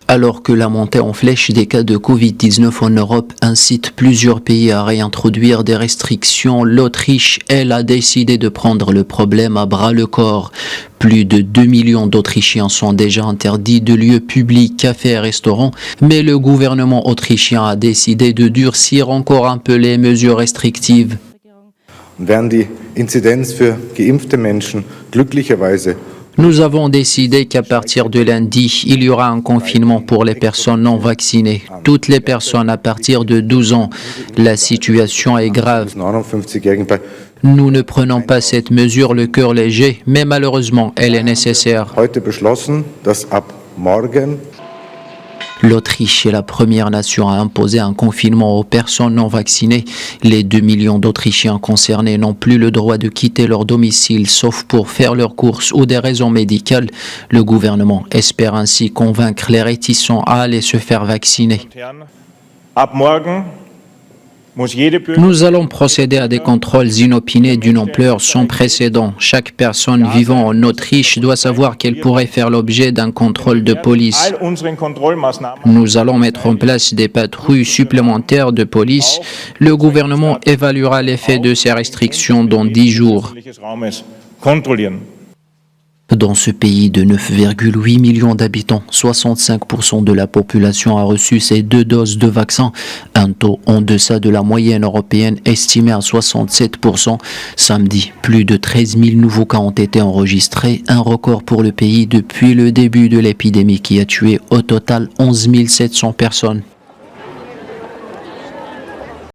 Alors que la montée en flèche des cas de Covid-19 en Europe incite plusieurs pays à réintroduire des restrictions, l'Autriche, elle, a décidé de prendre le problème à bras-le-corps. Plus de 2 millions d'Autrichiens sont déjà interdits de lieux publics, cafés et restaurants, mais le gouvernement autrichien a décidé de durcir encore un peu les mesures restrictives. Während die Inzidenz für geimpfte Menschen glücklicherweise Nous avons décidé qu'à partir de lundi, il y aura un confinement pour les personnes non vaccinées. Toutes les personnes à partir de 12 ans. La situation est grave. 59-Jährigen bei Nous ne prenons pas cette mesure le cœur léger, mais malheureusement, elle est nécessaire. heute beschlossen, dass ab morgen L'Autriche est la première nation à imposer un confinement aux personnes non vaccinées. Les 2 millions d'Autrichiens concernés n'ont plus le droit de quitter leur domicile, sauf pour faire leurs courses ou des raisons médicales. Le gouvernement espère ainsi convaincre les réticents à aller se faire vacciner. Ab morgen muss jede Bürgerin Nous allons procéder à des contrôles inopinés d'une ampleur sans précédent. Chaque personne vivant en Autriche doit savoir qu'elle pourrait faire l'objet d'un contrôle de police. all unseren Kontrollmaßnahmen Nous allons mettre en place des patrouilles supplémentaires de police. Le gouvernement évaluera l'effet de ces restrictions dans 10 jours. öffentlichen Raumes kontrollieren. Dans ce pays de 9,8 millions d'habitants, 65% de la population a reçu ces 2 doses de vaccin, un taux en deçà de la moyenne européenne estimé à 67%. Samedi, plus de 13 000 nouveaux cas ont été enregistrés, un record pour le pays depuis le début de l'épidémie qui a tué au total 11 700 personnes.